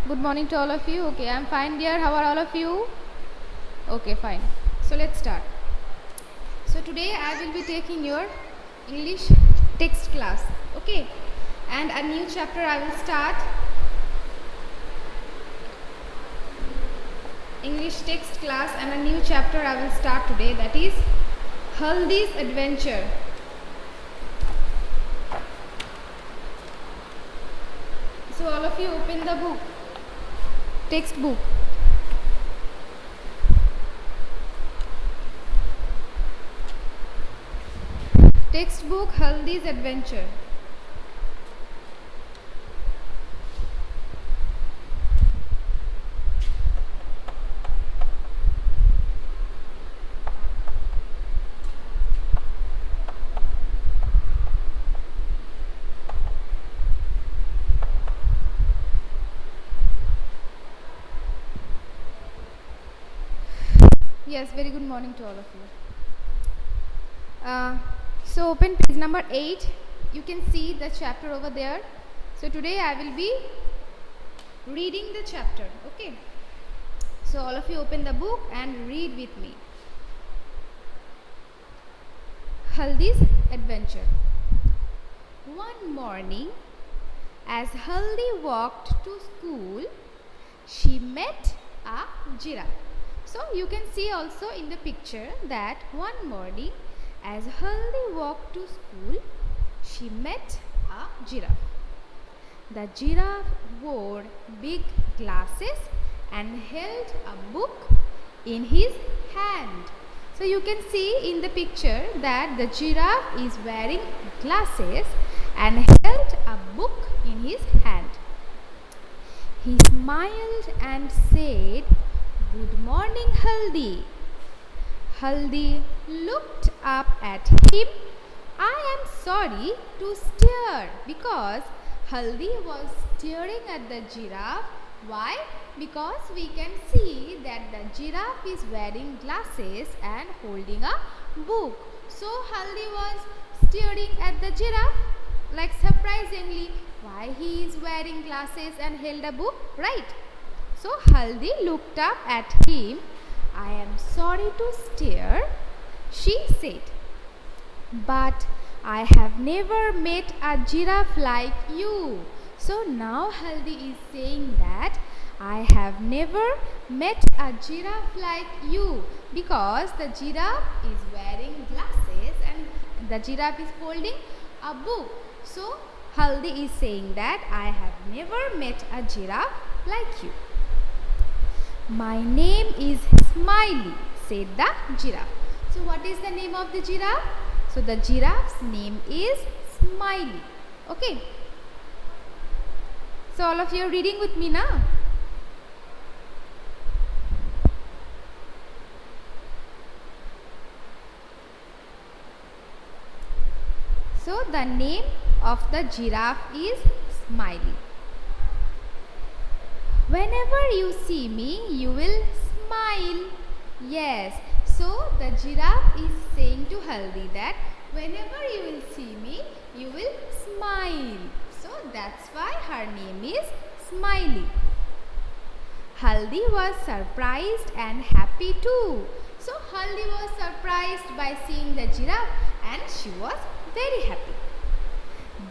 Good morning to all of you. Okay, I'm fine, dear. How are all of you? Okay, fine. So let's start. So today I will be taking your English text class. Okay, and a new chapter I will start. English text class and a new chapter I will start today. That is Haldi's Adventure. So all of you open the book. Textbook. Textbook Haldi's Adventure. Yes, very good morning to all of you. So open page number 8. You can see the chapter over there. So today I will be reading the chapter. Okay. So all of you open the book and read with me. Haldi's Adventure. One morning, as Haldi walked to school, she met a giraffe. So you can see also in the picture that one morning, as Haldi walked to school, she met a giraffe. The giraffe wore big glasses and held a book in his hand. So you can see in the picture that the giraffe is wearing glasses and held a book in his hand. He smiled and said, "Good morning, Haldi." Haldi looked up at him. I am sorry to stare, because Haldi was staring at the giraffe. Why? Because we can see that the giraffe is wearing glasses and holding a book. So Haldi was staring at the giraffe, like surprisingly, why he is wearing glasses and held a book, right? So Haldi looked up at him. I am sorry to stare, she said, but I have never met a giraffe like you. So now Haldi is saying that I have never met a giraffe like you, because the giraffe is wearing glasses and the giraffe is holding a book. So Haldi is saying that I have never met a giraffe like you. My name is Smiley, said the giraffe. So what is the name of the giraffe? So the giraffe's name is Smiley. Okay. So all of you are reading with me now. So the name of the giraffe is Smiley. Whenever you see me, you will smile. Yes. So the giraffe is saying to Haldi that whenever you will see me, you will smile. So that's why her name is Smiley. Haldi was surprised and happy too. So Haldi was surprised by seeing the giraffe and she was very happy.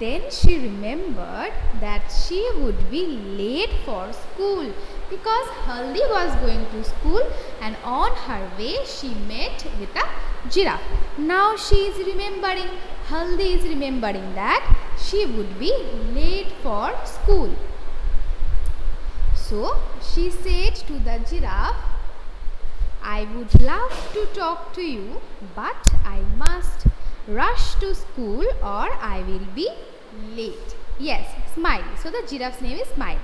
Then she remembered that she would be late for school, because Haldi was going to school and on her way she met with a giraffe. Now she is remembering, Haldi is remembering that she would be late for school. So she said to the giraffe, I would love to talk to you, but I must rush to school or I will be late. Yes, Smiley. So the giraffe's name is Smiley.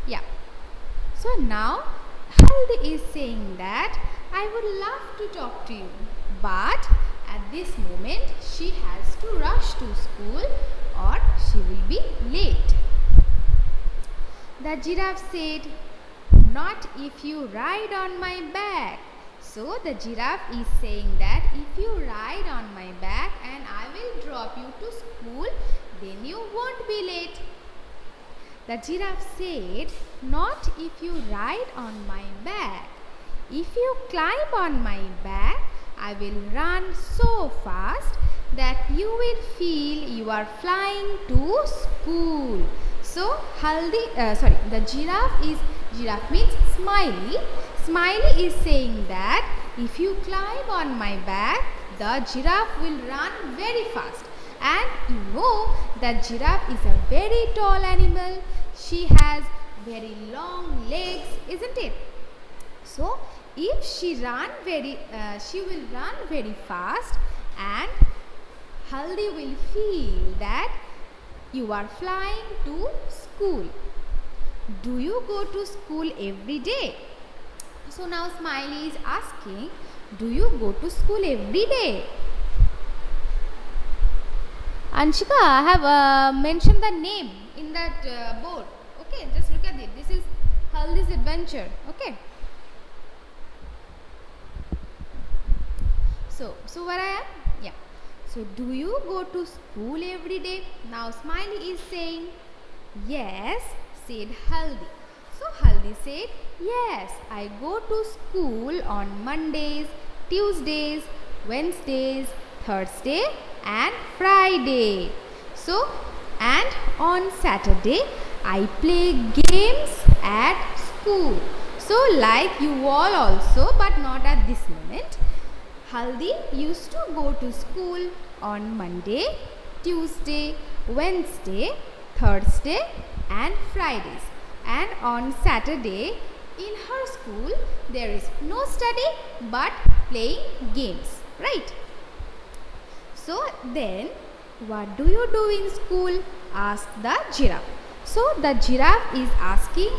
Yeah. So now Haldi is saying that I would love to talk to you, but at this moment she has to rush to school or she will be late. The giraffe said, not if you ride on my back. So the giraffe is saying that if you ride on my back and I will drop you to school, then you won't be late. The giraffe said, "Not if you ride on my back. If you climb on my back, I will run so fast that you will feel you are flying to school." So the giraffe means Smiley. Smiley is saying that if you climb on my back, the giraffe will run very fast. And you know that giraffe is a very tall animal. She has very long legs, isn't it? So if she will run very fast, and Haldi will feel that you are flying to school. Do you go to school every day? So now Smiley is asking, do you go to school every day? Anshika, I have mentioned the name in that board. Okay, just look at it. This is Haldi's adventure. Okay. So where I am? Yeah. So do you go to school every day? Now Smiley is saying, yes, said Haldi. So Haldi said, yes, I go to school on Mondays, Tuesdays, Wednesdays, Thursday and Friday. So, and on Saturday I play games at school. So like you all also, but not at this moment. Haldi used to go to school on Monday, Tuesday, Wednesday, Thursday and Fridays. And on Saturday in her school there is no study but playing games, right? So then what do you do in school? Asked the giraffe. So the giraffe is asking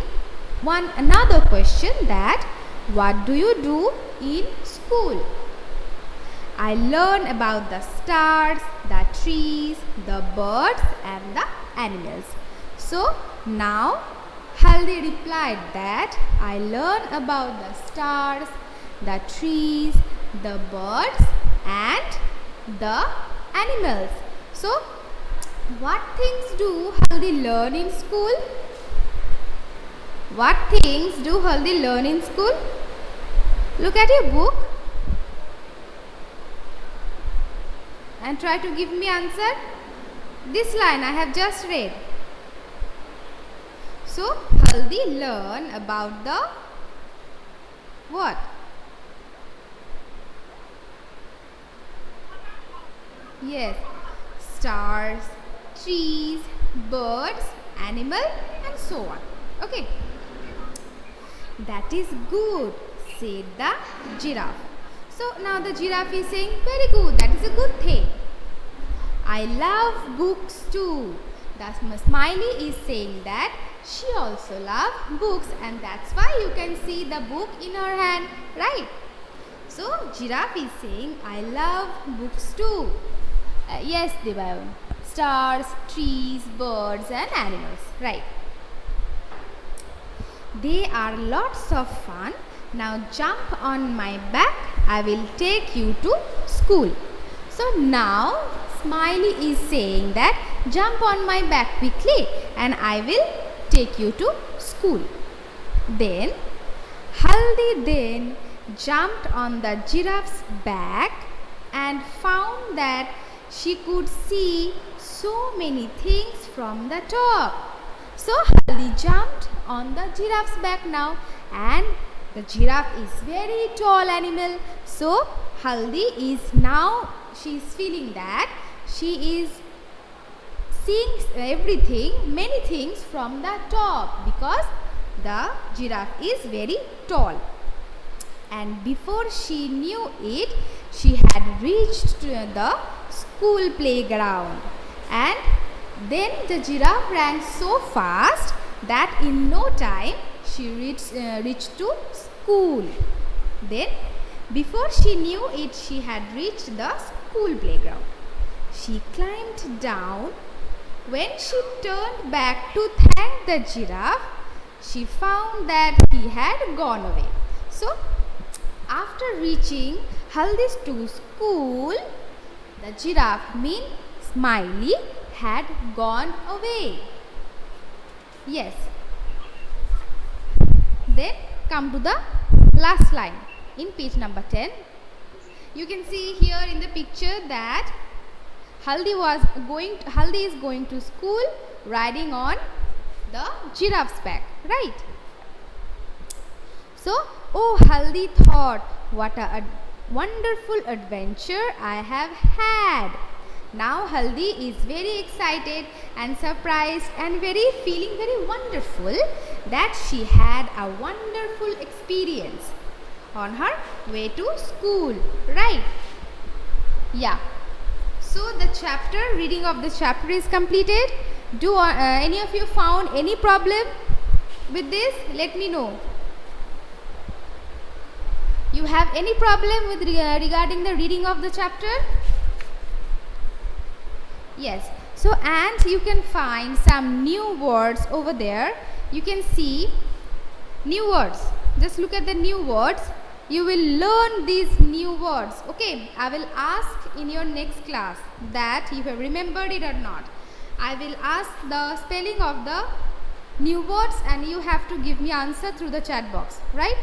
another question, that what do you do in school? I learn about the stars, the trees, the birds and the animals. So now Haldi replied that I learn about the stars, the trees, the birds and the animals. So what things do Haldi learn in school? What things do Haldi learn in school? Look at your book and try to give me answer. This line I have just read. So Haldi learn about the what? Yes, stars, trees, birds, animal and so on. Okay. That is good, said the giraffe. So now the giraffe is saying, very good, that is a good thing. I love books too. The Smiley is saying that she also loves books, and that's why you can see the book in her hand, right? So giraffe is saying, I love books too. Yes, Devayan. Stars, trees, birds and animals, right? They are lots of fun. Now jump on my back. I will take you to school. So now Smiley is saying that jump on my back quickly and I will take you to school. Then Haldi jumped on the giraffe's back and found that she could see so many things from the top. So Haldi jumped on the giraffe's back now, and the giraffe is very tall animal. So Haldi is now, she is feeling that she is seeing everything, many things from the top, because the giraffe is very tall. And before she knew it, she had reached to the school playground. And then the giraffe ran so fast that in no time she reached to school. Then before she knew it, she had reached the school playground. She climbed down. When she turned back to thank the giraffe, she found that he had gone away. So after reaching Haldi's to school, the giraffe, mean Smiley, had gone away. Yes. Then come to the last line in page number 10. You can see here in the picture that Haldi is going to school riding on the giraffe's back, right? So, oh, Haldi thought, what a wonderful adventure I have had. Now Haldi is very excited and surprised and feeling very wonderful that she had a wonderful experience on her way to school, right? Yeah. So the reading of the chapter is completed. Do any of you found any problem with this? Let me know. You have any problem with regarding the reading of the chapter? Yes. So, and you can find some new words over there. You can see new words. Just look at the new words. You will learn these new words. Okay. I will ask in your next class that you have remembered it or not. I will ask the spelling of the new words and you have to give me answer through the chat box. Right?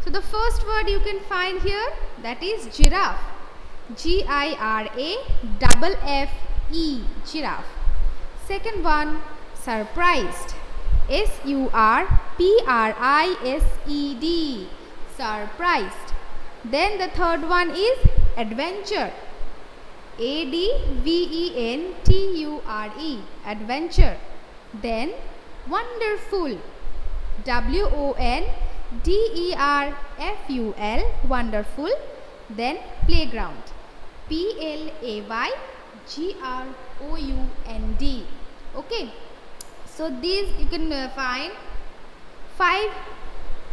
So, the first word you can find here, that is giraffe. G-I-R-A-F-F-E, giraffe. Second one, surprised. S-U-R-P-R-I-S-E-D, surprised. Then the third one is adventure. A-D-V-E-N-T-U-R-E, adventure. Then wonderful. W-O-N-D-E-R-F-U-L, wonderful. Then playground. P-L-A-Y-G-R-O-U-N-D. Okay. So these you can find 5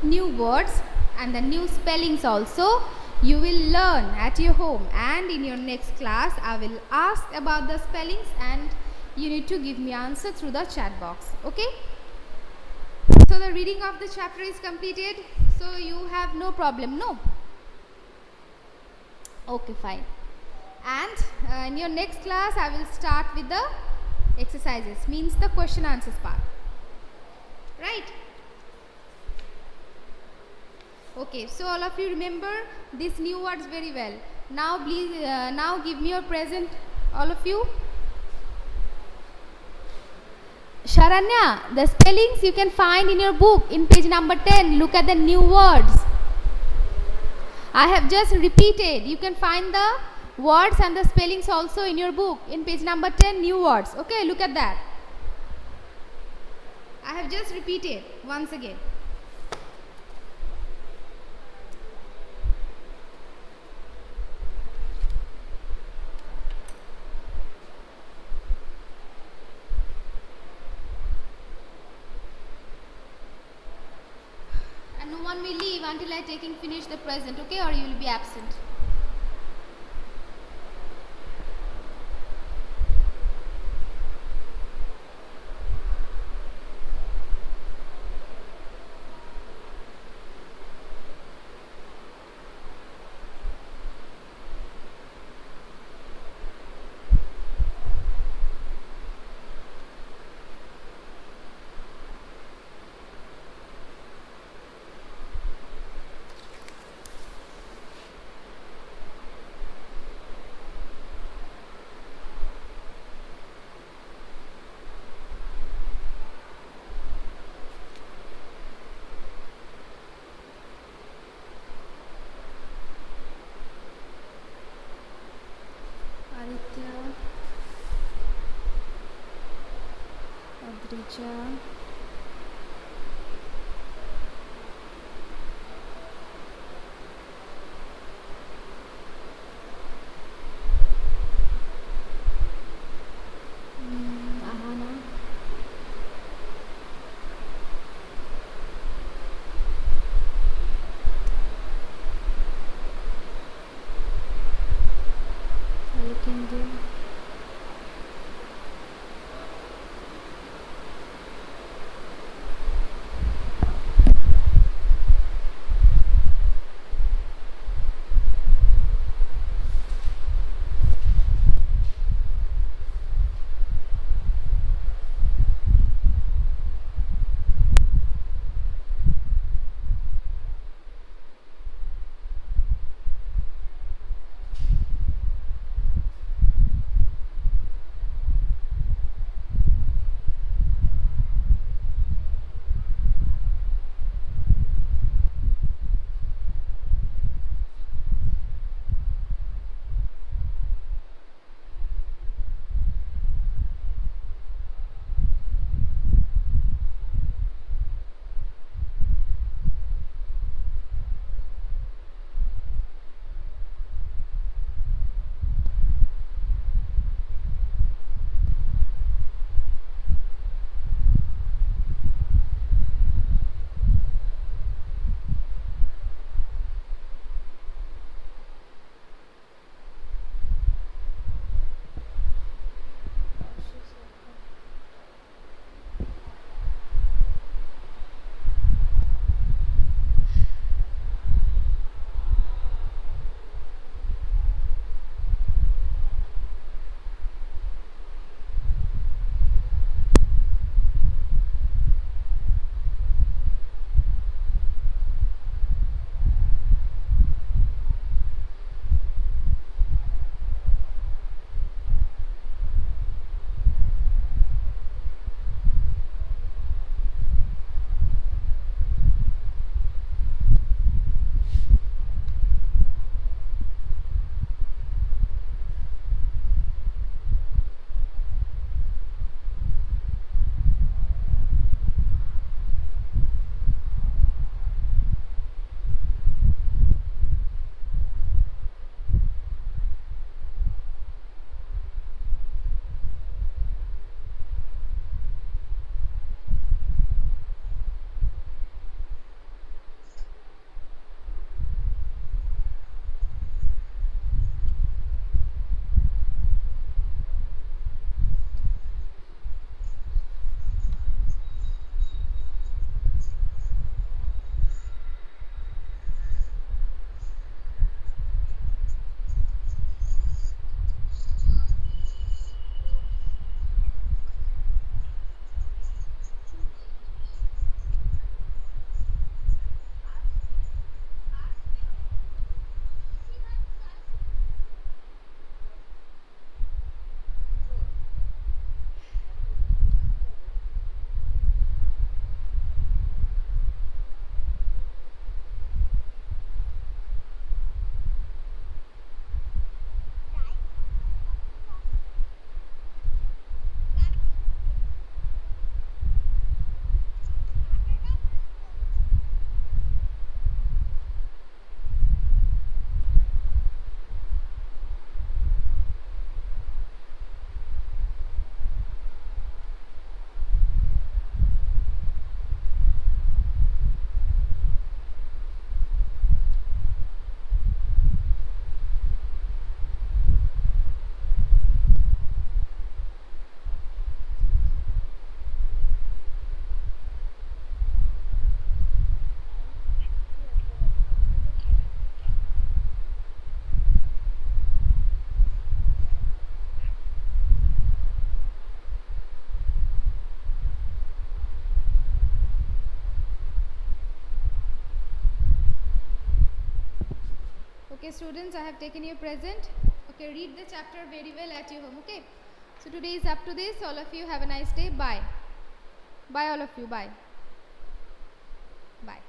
new words and the new spellings also you will learn at your home, and in your next class I will ask about the spellings and you need to give me answer through the chat box. Okay. So the reading of the chapter is completed. So you have no problem, no? Okay, fine. And in your next class I will start with the exercises, means the question answers part, right? Okay, so all of you remember these new words very well. Now please now give me your present, all of you. Sharanya, the spellings you can find in your book in page number 10. Look at the new words. I have just repeated. You can find the words and the spellings also in your book in page number 10, new words. Okay, look at that. I have just repeated once again. And no one will leave until I finish the present, okay, or you will be absent. Adrija, Ahana, Okay, students, I have taken your present. Okay, read the chapter very well at your home. Okay, so today is up to this. All of you have a nice day. Bye. Bye, all of you. Bye. Bye.